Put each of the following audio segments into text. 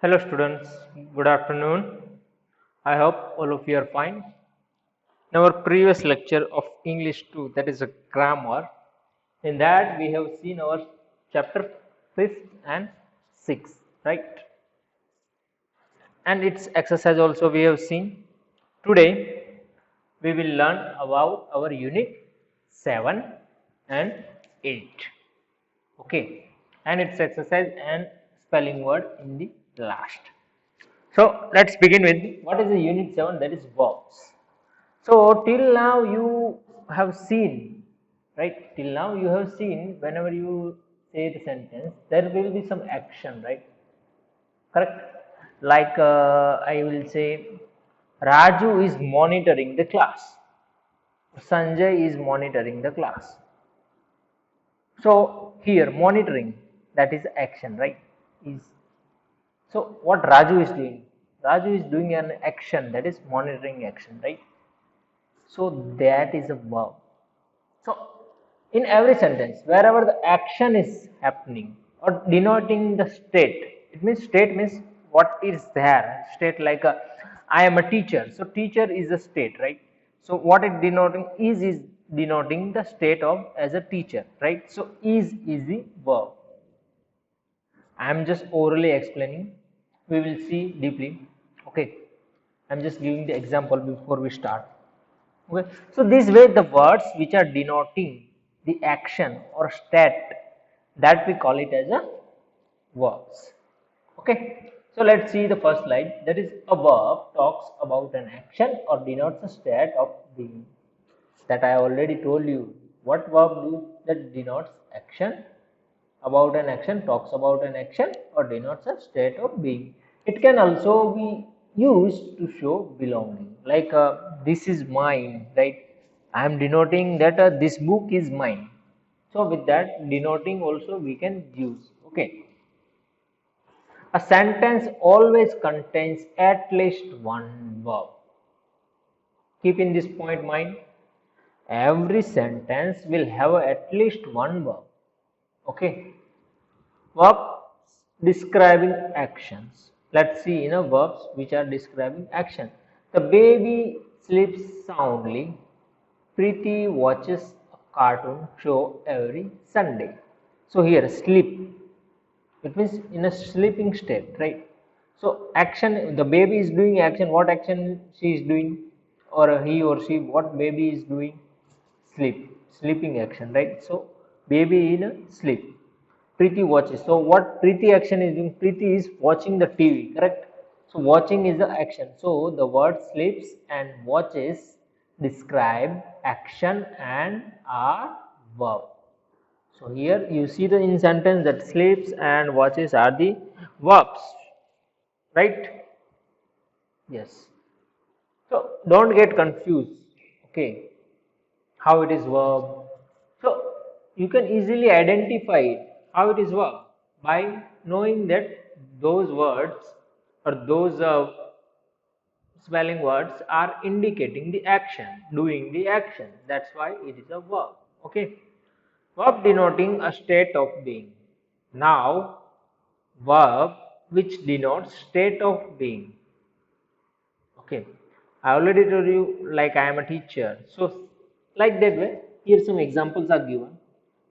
Hello students, good afternoon. I hope all of you are fine. In our previous lecture of English 2, that is a grammar, in that we have seen our chapter 5th and 6th, right? And its exercise also we have seen. Today we will learn about our unit 7 and 8. Okay, and its exercise and spelling word in the last. So let's begin with what is the unit 7, that is verbs. So till now you have seen, right? Till now you have seen whenever you say the sentence, there will be some action, right? Correct? Like I will say, Raju is monitoring the class. Sanjay is monitoring the class. So here monitoring, that is action, right? Is So what Raju is doing? Raju is doing an action, that is monitoring action, right? So that is a verb. So in every sentence, wherever the action is happening or denoting the state, state means what is there. State like I am a teacher. So teacher is a state, right? So what it denoting is denoting the state of as a teacher, right? So is the verb. I am just orally explaining. We will see deeply. Okay. I am just giving the example before we start. Okay. So this way the words which are denoting the action or state, that we call it as a verbs. Okay. So let's see the first slide. That is, a verb talks about an action or denotes a state of being. That I already told you. What verb do that denotes action? About an action, talks about an action, or denotes a state of being. It can also be used to show belonging, like this is mine, right? I am denoting that this book is mine. So with that denoting also we can use. Okay, a sentence always contains at least one verb. Keep in this point mind, every sentence will have at least one verb. Okay, verbs describing actions. Let's see verbs which are describing action. The baby sleeps soundly. Preeti watches a cartoon show every Sunday. So here sleep, it means in a sleeping state, right? So action, the baby is doing action. What action she is doing, or he or she, what baby is doing? Sleep, sleeping action, right? So baby in a sleep. Preeti watches. So what Preeti action is doing? Preeti is watching the TV, correct? So watching is the action. So the word sleeps and watches describe action and are verb. So here you see the in sentence that sleeps and watches are the verbs, right? Yes. So don't get confused. Okay, how it is verb. So you can easily identify it, how it is verb, by knowing that those words or those spelling words are indicating the action, doing the action. That's why it is a verb. Okay. Verb denoting a state of being. Now, verb which denotes state of being. Okay. I already told you like I am a teacher. So, like that way, here some examples are given.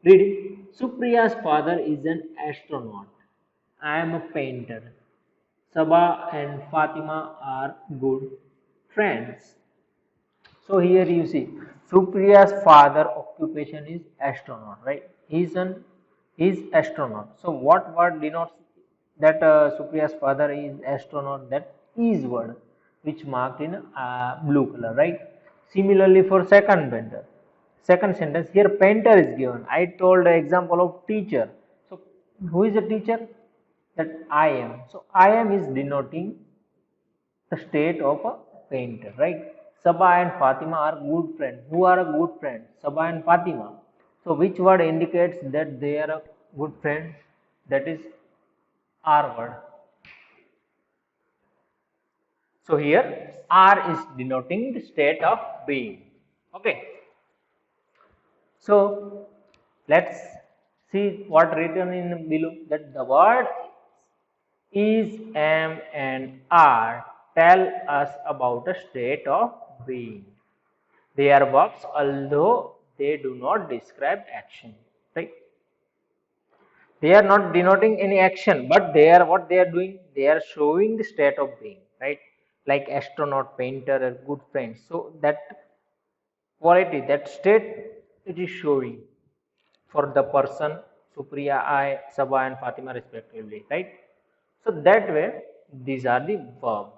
Read it. Supriya's father is an astronaut. I am a painter. Sabah and Fatima are good friends. So here you see, Supriya's father occupation is astronaut, right? He's astronaut. So what word denotes that Supriya's father is astronaut? That is word, which marked in blue color, right? Similarly for second sentence here painter is given. I told the example of teacher. So who is the teacher? That I am. So I am is denoting the state of a painter, right? Sabah and Fatima are good friends. Who are a good friend? Sabah and Fatima. So which word indicates that they are a good friend? That is R word. So here R is denoting the state of being. Okay. So let's see what written in below, that the word Is, am, and are tell us about a state of being. They are verbs, although they do not describe action. Right? They are not denoting any action, but they are what they are doing. They are showing the state of being. Right? Like astronaut, painter, or good friend. So that quality, that state, it is showing for the person Supriya, I, Sabha, and Fatima respectively, right? So that way, these are the verbs.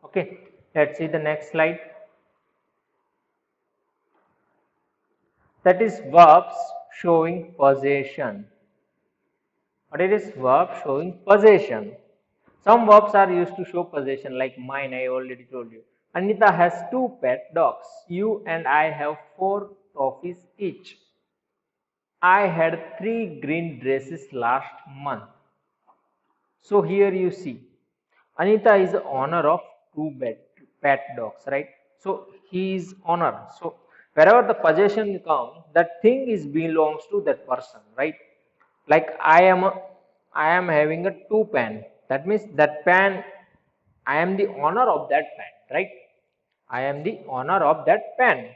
Okay, let's see the next slide. That is verbs showing possession. What it is? Verb showing possession. Some verbs are used to show possession, like mine, I already told you. Anita has 2 pet dogs. You and I have 4 trophies each. I had 3 green dresses last month. So here you see, Anita is the owner of 2 pet dogs, right? So he is owner. So wherever the possession comes, that thing is belongs to that person, right? Like I am having a 2 pen. That means that pen, I am the owner of that pen, right? I am the owner of that pen.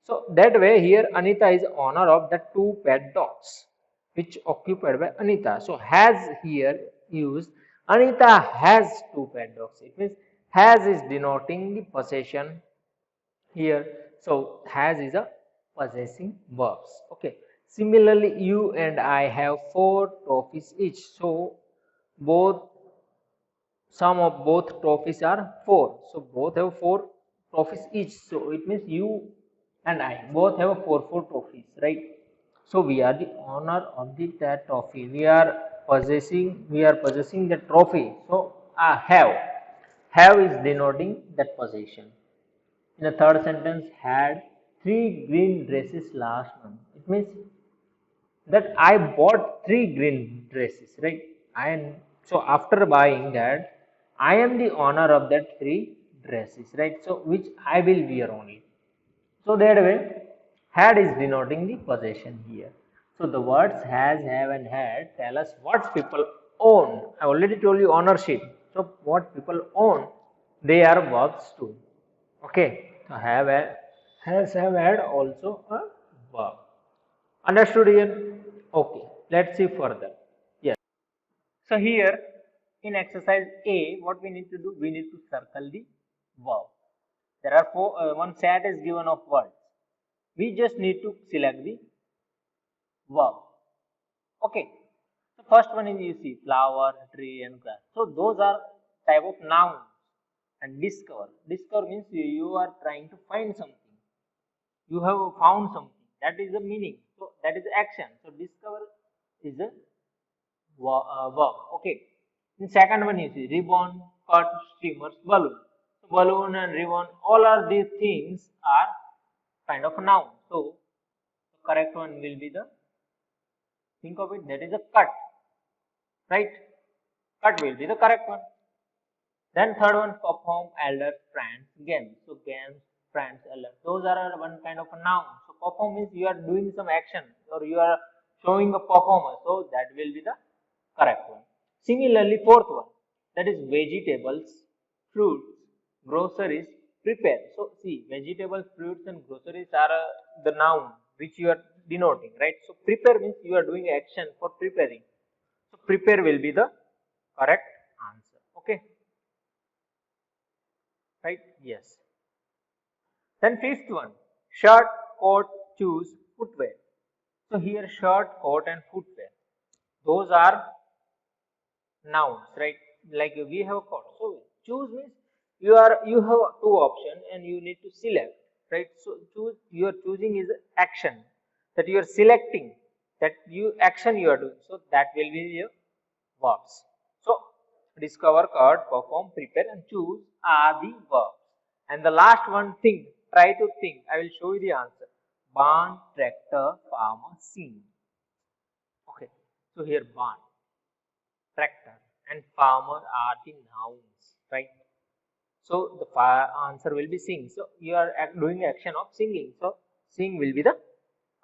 So that way here Anita is owner of the 2 pet dogs which occupied by Anita. So has here used, Anita has 2 pet dogs. It means has is denoting the possession here. So has is a possessing verbs. Okay. Similarly, you and I have 4 trophies each. So both sum of both trophies are 4. So both have 4 trophies each. So it means you and I both have 4 trophies, right? So we are the owner of that trophy. We are possessing the trophy. So have is denoting that possession. In the third sentence, had 3 green dresses last month. It means that I bought 3 green dresses, right? And so after buying that, I am the owner of that 3 dresses, right? So which I will wear only. So that way, had is denoting the possession here. So the words has, have, and had tell us what people own. I already told you ownership. So what people own, they are verbs too. Okay. So has, have, had also a verb. Understood here? Okay, let's see further. Yes. So here in exercise A, what we need to do? We need to circle the verb. There are one set is given of words. We just need to select the verb. Okay. So first one is you see flower, tree, and grass. So those are type of nouns. And discover. Discover means you are trying to find something. You have found something. That is the meaning. So that is the action. So discover is a verb. Okay. In second one you see ribbon, cut, streamers, balloon. So balloon and ribbon, all are these things are kind of a noun. So the correct one will be the, think of it, that is a cut. Right? Cut will be the correct one. Then third one, perform, elder, friends, games. So games, friends, elder. Those are one kind of a noun. So perform means you are doing some action or you are showing a performance. So that will be the correct one. Similarly, fourth one, that is vegetables, fruits, groceries, prepare. So see, vegetables, fruits, and groceries are the noun which you are denoting, right? So prepare means you are doing action for preparing. So prepare will be the correct answer. Okay. Right? Yes. Then fifth one, shirt, coat, shoes, footwear. So here shirt, coat, and footwear. Those are nouns, right? Like we have a coat. So choose means you have 2 options and you need to select, right? So choose, you are choosing is action that you are selecting, that you action you are doing. So that will be your verbs. So discover, cut, perform, prepare, and choose are the verbs. And the last one, think. Try to think. I will show you the answer. Barn, tractor, farmer, sing. Okay. So here barn, tractor, and farmer are the nouns, right? So the answer will be sing. So you are doing action of singing. So sing will be the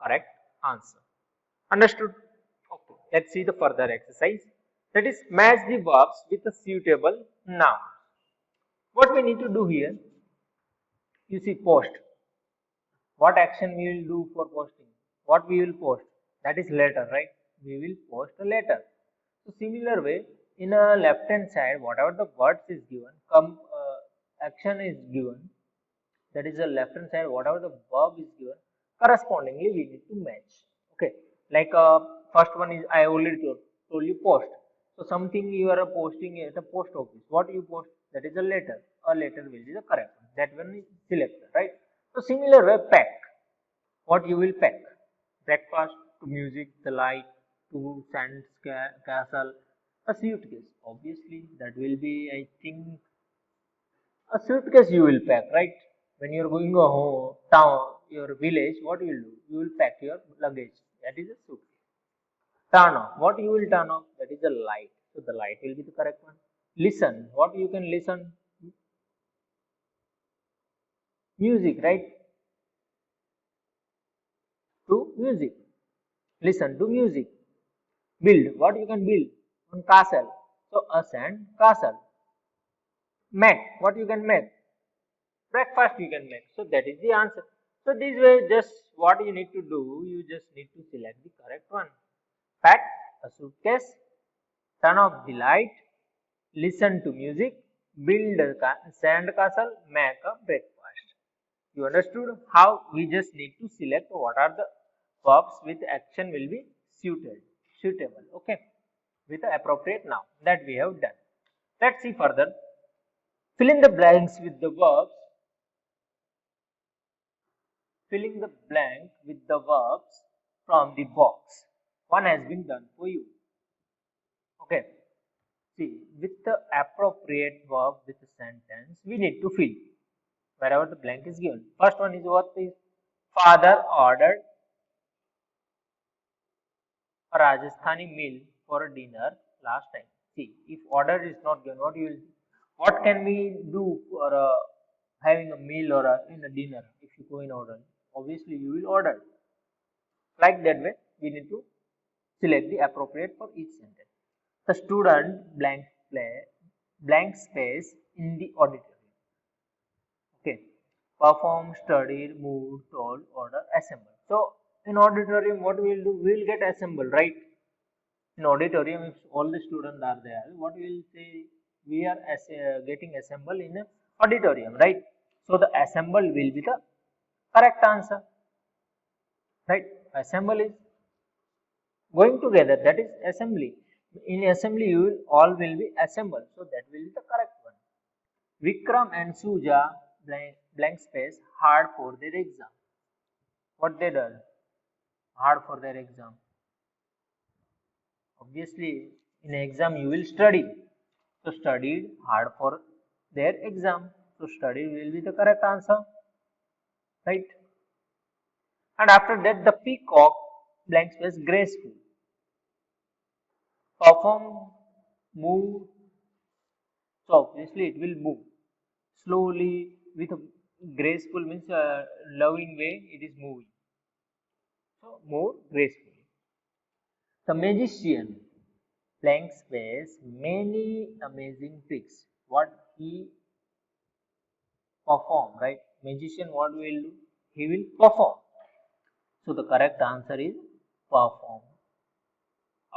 correct answer. Understood? Okay. Let's see the further exercise. That is, match the verbs with a suitable noun. What we need to do here, you see, post. What action we will do for posting? What we will post? That is letter, right? We will post a letter. So similar way, in a left hand side, whatever the words is given, action is given. That is the left hand side. Whatever the verb is given, correspondingly we need to match. Okay, like first one is I already told you post. So something you are posting at a post office. What you post? That is a letter. A letter will be the correct one. That one is selected, right? So similar way, pack. What you will pack? Breakfast to music, the light to sand castle, a suitcase. Obviously, that will be, I think, a suitcase you will pack, right? When you are going to home, town, your village, what you will do? You will pack your luggage. That is a suitcase. Turn off. What you will turn off? That is a light. So the light will be the correct one. Listen. What you can listen? Music, right? To music. Listen to music. Build. What you can build? On castle. So a sand castle. Make. What you can make? Breakfast you can make. So that is the answer. So this way, just what you need to do, you just need to select the correct one. Pack a suitcase, turn off the light, listen to music, build a sand castle, make a breakfast. You understood how we just need to select what are the verbs with action will be suitable, okay, with the appropriate noun. That we have done. Let's see further. Fill in the blanks with the verbs. Filling the blank with the verbs from the box. One has been done for you. Okay. See, with the appropriate verb with the sentence, we need to fill wherever the blank is given. First one is what is father ordered a Rajasthani meal for a dinner last time. See, if order is not given, what can we do for having a meal or in a dinner if you go in order? Obviously, you will order. Like that way, we need to select the appropriate for each sentence. The student blank space in the auditorium. Okay. Perform, studied, moved, told, order, assemble. So in auditorium, what we will do? We will get assembled, right? In auditorium, if all the students are there, what we will say? We are getting assembled in a auditorium, right? So the assemble will be the correct answer, right? Assemble is going together, that is assembly. In assembly, you will all will be assembled, so that will be the correct one. Vikram and Suja blank space hard for their exam. What they done? Hard for their exam. Obviously, in exam you will study. So studied hard for their exam. So study will be the correct answer, right? And after that, the peacock blank space graceful. Perform, move. So obviously it will move slowly with a graceful means loving way. It is moving. So more gracefully. The magician blank space many amazing tricks. What he perform, right? Magician what will do? He will perform. So the correct answer is perform.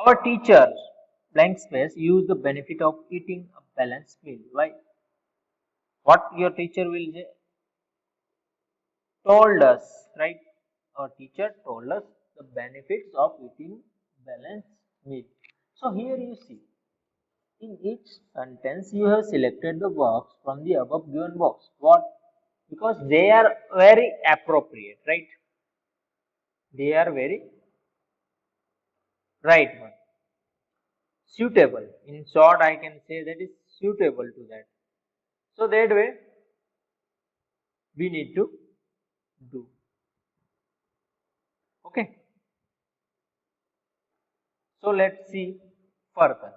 Our teachers blank space use the benefit of eating a balanced meal. Why? What your teacher will say? Told us, right? Our teacher told us the benefits of eating balanced meal. So here you see, in each sentence you have selected the verbs from the above given box. What? Because they are very appropriate, right? They are very right one. Suitable. In short, I can say that is suitable to that. So that way we need to do. Okay. So let's see further.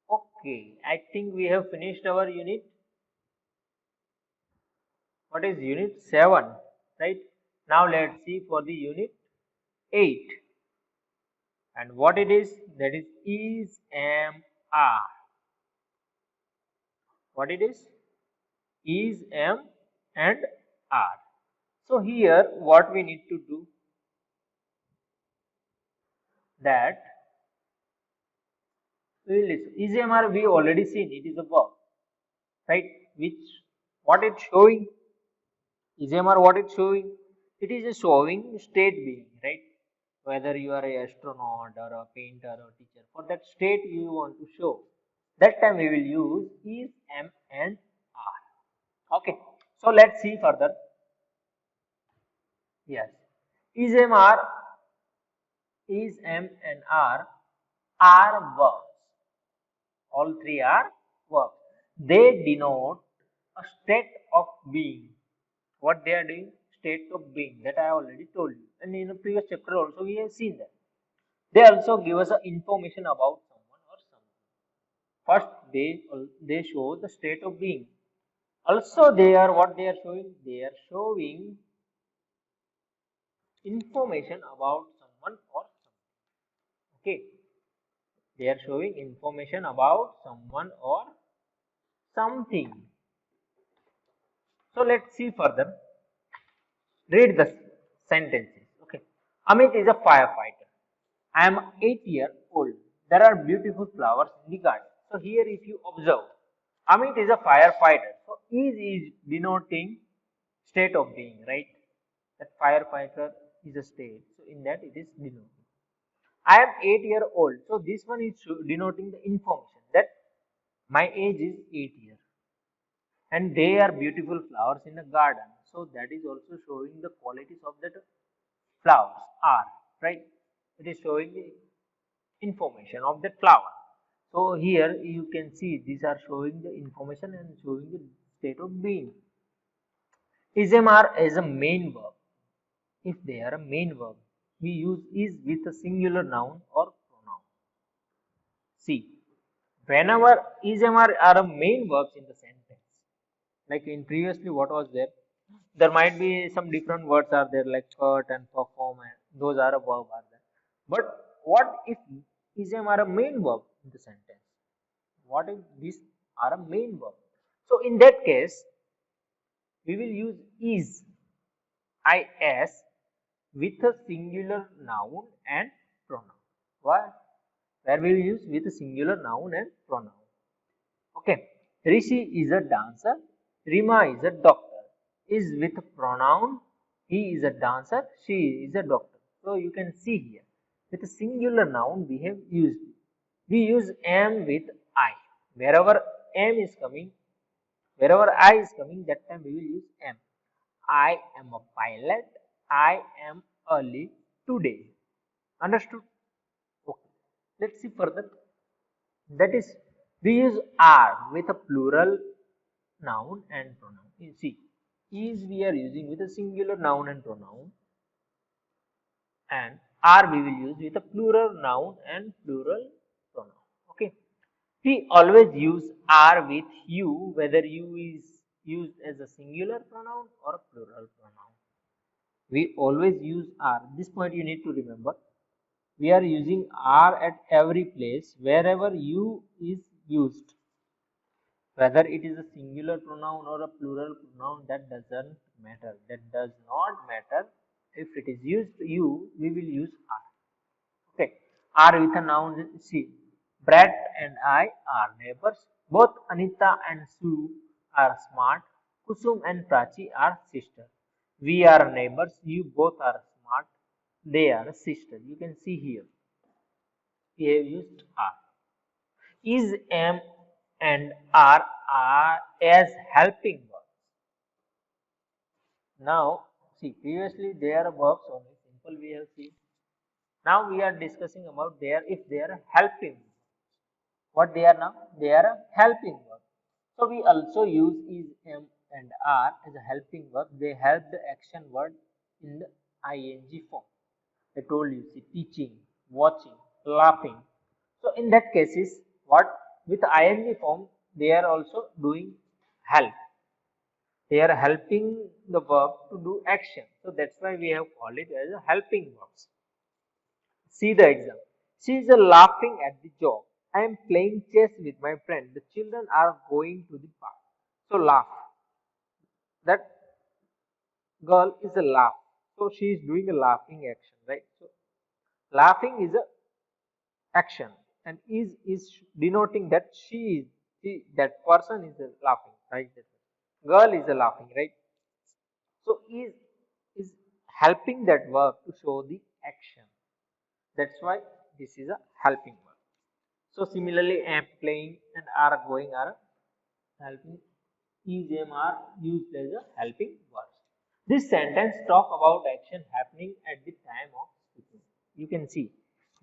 Okay, I think we have finished our unit. What is unit 7, right? Now let's see for the unit 8. and what it is, that is am, are. What it is am and are. So here what we need to do, that we will listen. Is am are we already seen, it is a verb, right? Which what it's showing, is am are what it's showing, it is a showing state being, right? Whether you are a astronaut or a painter or teacher, for that state you want to show, that time we will use is am and are. Okay, so let's see further. Yes, is am and are verbs. All three are verbs. They denote a state of being. What they are doing? State of being. That I already told you. And in the previous chapter also we have seen that. They also give us a information about someone or something. First, they show the state of being. Also, they are what they are showing? They are showing information about someone or something. Okay. They are showing information about someone or something. So let's see further. Read the sentences. Okay. Amit is a firefighter. I am 8 years old. There are beautiful flowers in the garden. So here if you observe, Amit is a firefighter. So is denoting state of being, right? That firefighter is a state. So in that it is denoting. I am 8 years old. So this one is denoting the information that my age is 8 years. And they are beautiful flowers in a garden. So that is also showing the qualities of that flowers are, right? It is showing the information of that flower. So here you can see these are showing the information and showing the state of being. Ism are as a main verb. If they are a main verb, we use is with a singular noun or pronoun. See, whenever ism are a main verbs in the sentence, like in previously what was there might be some different words are there like cut and perform, and those are a verb are there. But what if ism are a main verb in the sentence? What if these are a main verb? So in that case, we will use is with a singular noun and pronoun. Why? Where we will use with a singular noun and pronoun. Okay. Rishi is a dancer. Rima is a doctor. Is with pronoun. He is a dancer. She is a doctor. So you can see here. With a singular noun we have used. We use am with I. Wherever am is coming, wherever I is coming, that time we will use am. I am a pilot. I am early today. Understood? Okay. Let's see further. That is, we use are with a plural noun and pronoun. You see, is we are using with a singular noun and pronoun, and are we will use with a plural noun and plural pronoun. Okay. We always use are with you, whether you is used as a singular pronoun or a plural pronoun. We always use are. This point you need to remember. We are using are at every place wherever you is used. Whether it is a singular pronoun or a plural pronoun, that doesn't matter. That does not matter. If it is used you, we will use are. Okay. Are with a noun. See, Brett and I are neighbors. Both Anita and Sue are smart. Kusum and Prachi are sisters. We are neighbors. You both are smart. They are sisters. You can see here. We have used are. Is, am, and are as helping verbs. Now, see, previously they are verbs only. Simple we have seen. Now we are discussing about their if they are helping. What they are now? They are a helping verb. So we also use is, am, and are as a helping verb. They help the action word in the ing form. I told you, see, teaching, watching, laughing. So in that cases, what with ing form, they are also doing help. They are helping the verb to do action. So that's why we have called it as a helping verbs. See the example. She is laughing at the joke. I am playing chess with my friend. The children are going to the park. So laugh. That girl is a laugh. So she is doing a laughing action, right? So laughing is a action, and is denoting that that person is laughing, right? That girl is laughing, right? So is helping that verb to show the action. That's why this is a helping verb. So similarly, am playing and are going are helping. Is am are used as a helping verb. This sentence talk about action happening at the time of speaking. You can see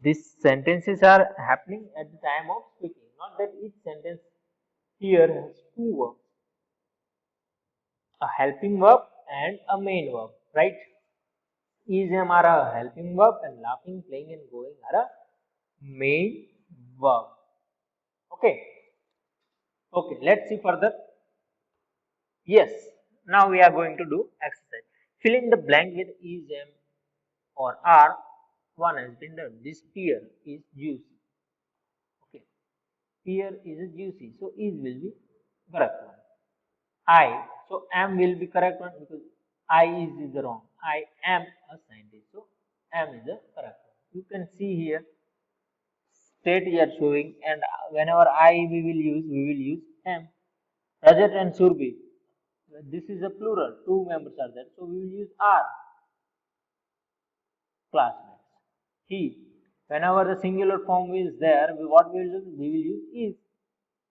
these sentences are happening at the time of speaking. Not that each sentence here has two verbs, a helping verb and a main verb, right? Is am are a helping verb and laughing, playing and going are a main verb. Okay. Okay, let's see further. Yes, now we are going to do exercise. Fill in the blank with is, am, or are. One has been done. This pear is juicy. Okay, pear is a juicy. So is will be correct one. I, so am will be correct one because I is the wrong. I am a scientist. So am is the correct one. You can see here state you are showing, and whenever I we will use am. Rajat and Surbi. This is a plural. Two members are there. So we will use are, classmates. He. Whenever the singular form is there, what we will do? We will use is.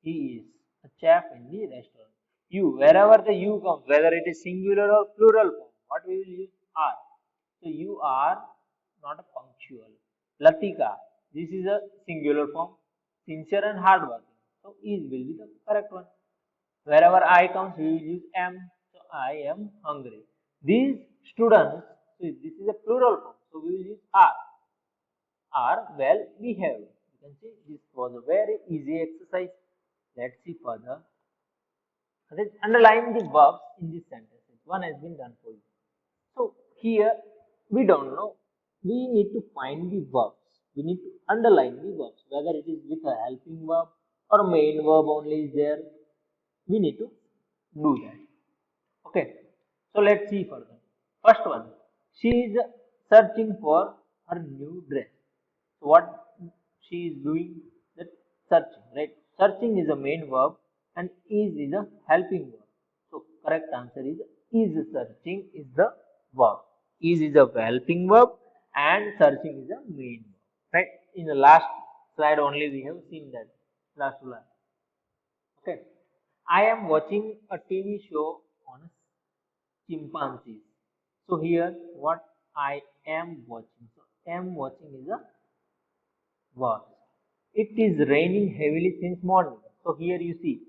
He is a chef in the restaurant. You. Wherever the you comes, whether it is singular or plural form, what we will use? Are. So you are not a punctual. Latika. This is a singular form. Sincere and hardworking. So is will be the correct one. Wherever I comes, we will use am. So I am hungry. These students, so this is a plural form. So we will use are well behaved. You can see this was a very easy exercise. Let's see further. Let's underline the verbs in this sentence. One has been done for you. So here we don't know. We need to find the verbs. We need to underline the verbs. Whether it is with a helping verb or main verb only is there. We need to do that. Okay. So let's see further. First one. She is searching for her new dress. So what she is doing? That searching, right? Searching is a main verb and is a helping verb. So correct answer is searching is the verb. Is a helping verb and searching is a main verb. Right? In the last slide only we have seen that. Last slide. Okay. I am watching a TV show on chimpanzees. So here what I am watching. So am watching is a verb. It is raining heavily since morning. So here you see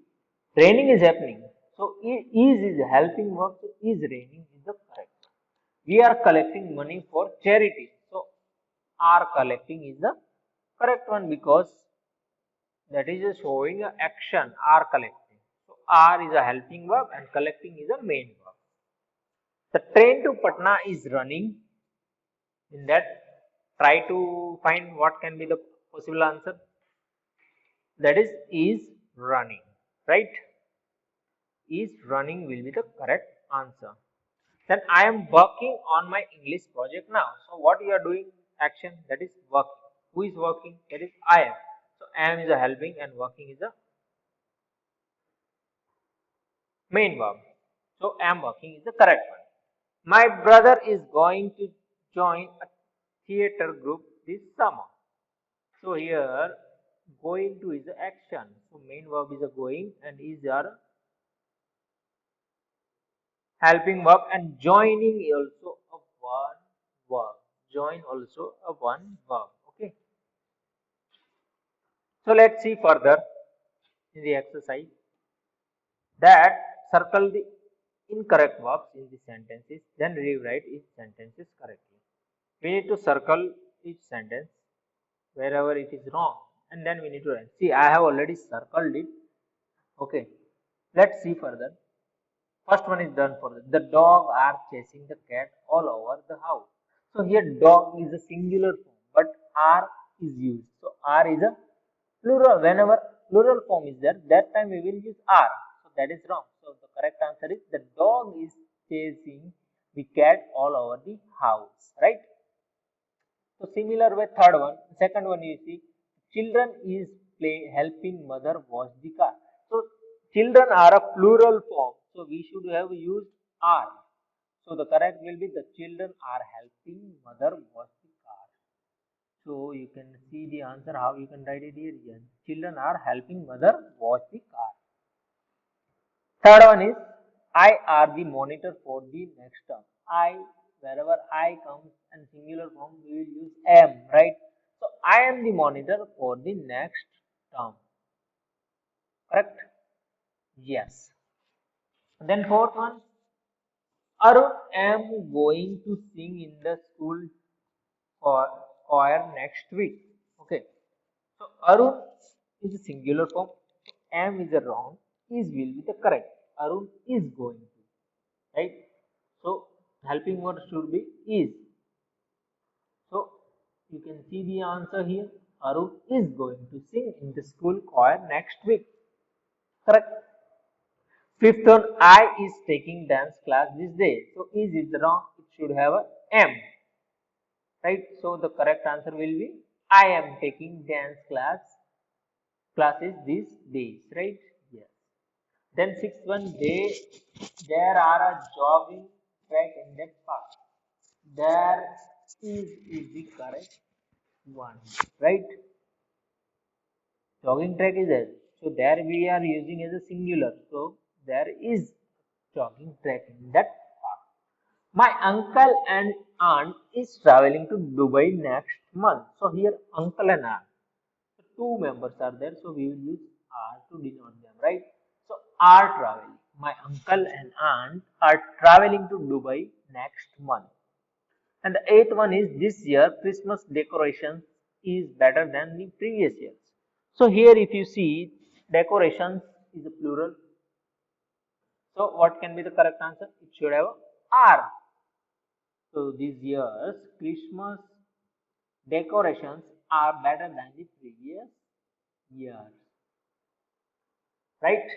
raining is happening. So is helping verb. So is raining is the correct. We are collecting money for charity. So are collecting is the correct one because that is a showing a action are collecting. So are is a helping verb and collecting is a main verb. The train to Patna is running. In that, try to find what can be the possible answer. That is running, right? Is running will be the correct answer. Then I am working on my English project now. So what you are doing action, that is working. Who is working? That is I am. So am is a helping and working is a main verb. So am working is the correct one. My brother is going to join a theater group this summer. So here going to is the action. So main verb is a going and is your helping verb and joining also a one verb. Join also a one verb. Okay. So let's see further in the exercise that circle the incorrect verbs in the sentences, then rewrite each sentences correctly. We need to circle each sentence wherever it is wrong and then we need to write. See, I have already circled it. Okay. Let's see further. First one is done for the dog are chasing the cat all over the house. So here dog is a singular form, but are is used. So R is a plural. Whenever plural form is there, that time we will use R. So that is wrong. So the correct answer is the dog is chasing the cat all over the house, right? So similar with third one, second one you see, children is helping mother wash the car. So children are a plural form. So we should have used are. So the correct will be the children are helping mother wash the car. So you can see the answer how you can write it here. Yes. Children are helping mother wash the car. Third one is I are the monitor for the next term. I, wherever I comes in singular form, we will use am, right? So I am the monitor for the next term. Correct? Yes. Then fourth one, Arun am going to sing in the school choir next week. Okay. So Arun is a singular form. Am is a wrong. Is will be the correct. Arun is going to. Right? So helping word should be is. So you can see the answer here. Arun is going to sing in the school choir next week. Correct. Fifth one, I is taking dance class this day. So is wrong. It should have a am. Right. So the correct answer will be I am taking dance classes these days. Right. Yes. Then sixth one, there are a jogging track in that park. There is the correct one, right? Jogging track is there. So there we are using as a singular. So there is jogging track in that park. My uncle and aunt is traveling to Dubai next month. So here uncle and aunt. So two members are there. So we will use are to denote them, right? So are traveling. My uncle and aunt are traveling to Dubai next month. And the eighth one is this year Christmas decorations is better than the previous years. So here if you see decorations is a plural. So what can be the correct answer? It should have are. So this year's Christmas decorations are better than the previous years. Right?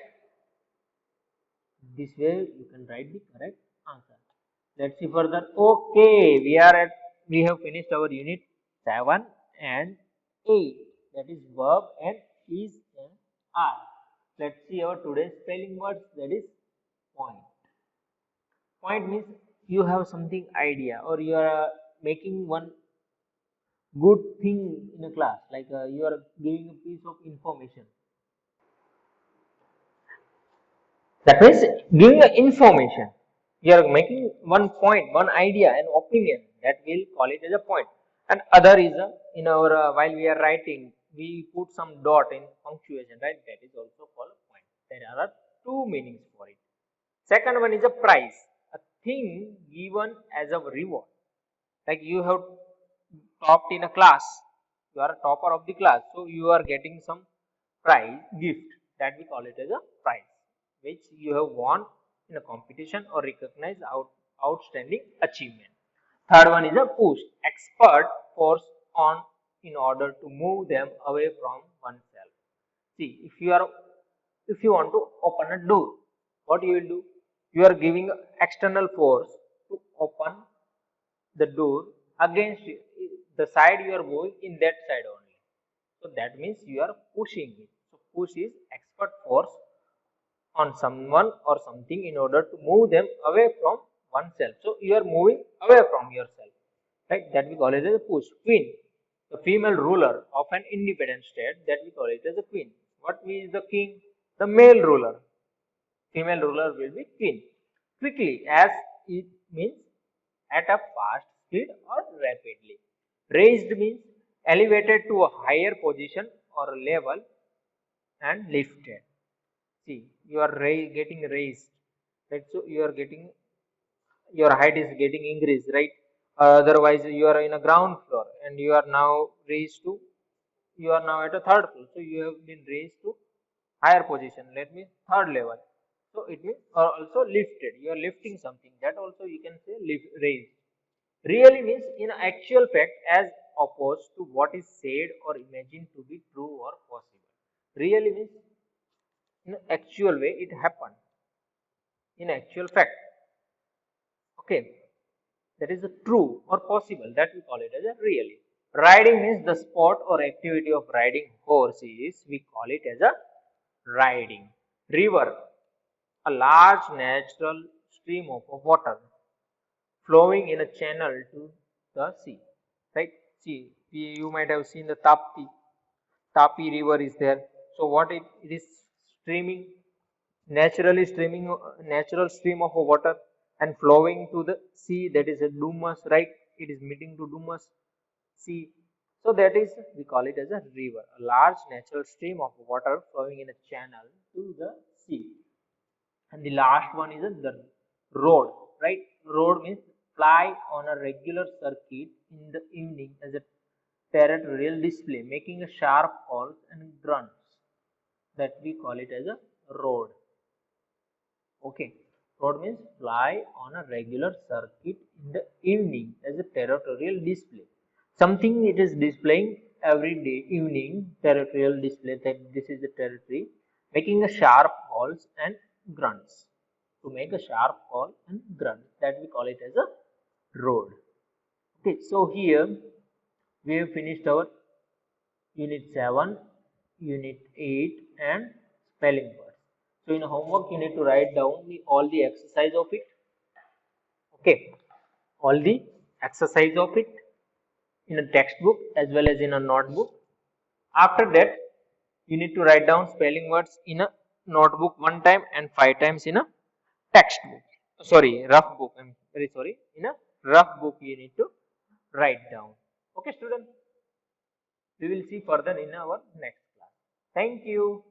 This way you can write the correct answer. Let's see further. Okay, we have finished our unit 7 and 8. That is verb and is and are. Let's see our today's spelling words. That is point. Point means you have something idea or you are making one good thing in a class. Like you are giving a piece of information. That means giving a information. You are making one point, one idea, an opinion. That we'll call it as a point. And other is in our while we are writing, we put some dot in punctuation, right? That is also called a point. There are two meanings for it. Second one is a prize, a thing given as a reward. Like you have topped in a class, you are a topper of the class, so you are getting some prize gift. That we call it as a prize, which you have won in a competition or recognized outstanding achievement. Third one is a push, expert force on in order to move them away from oneself. See, if you want to open a door, what you will do? You are giving external force to open the door against the side you are moving in that side only. So that means you are pushing it. So push is expert force on someone or something in order to move them away from oneself. So you are moving away from yourself. Right? That we call it as a push. Queen, the female ruler of an independent state, that we call it as a queen. What is the king? The male ruler. Female ruler will be queen. Quickly, as it means at a fast speed or rapidly. Raised means elevated to a higher position or level and lifted. See, you are getting raised, right? So you are getting your height is getting increased, right? Otherwise, you are in a ground floor and you are now raised to you are now at a third floor. So you have been raised to higher position. Let me third level. So it means also lifted. You are lifting something. That also you can say lift, raised. Really means in actual fact, as opposed to what is said or imagined to be true or possible. Really means in actual way it happened, in actual fact. Okay, that is a true or possible, that we call it as a really. Riding means the sport or activity of riding horses, we call it as a riding. River, a large natural stream of water flowing in a channel to the sea. Right? See, you might have seen the Tapi river is there. So what it is streaming, naturally streaming, natural stream of water and flowing to the sea, that is a Dumas, right? It is meeting to Dumas sea. So that is, we call it as a river, a large natural stream of water flowing in a channel to the sea. And the last one is the road, right? Road means fly on a regular circuit in the evening as a territorial display, making a sharp calls and grunts. That we call it as a road. Okay, road means fly on a regular circuit in the evening as a territorial display. Something it is displaying every day evening, territorial display, that this is the territory, making a sharp calls and grunts. To make a sharp call and grunt, that we call it as a road. Okay, so here we have finished our unit 7, unit 8 and spelling words. So in homework you need to write down all the exercise of it. Okay, all the exercise of it in a textbook as well as in a notebook. After that you need to write down spelling words in a notebook 1 time and 5 times in a textbook. Sorry, rough book. I'm very sorry. In a rough book you need to write down. Okay, students. We will see further in our next class. Thank you.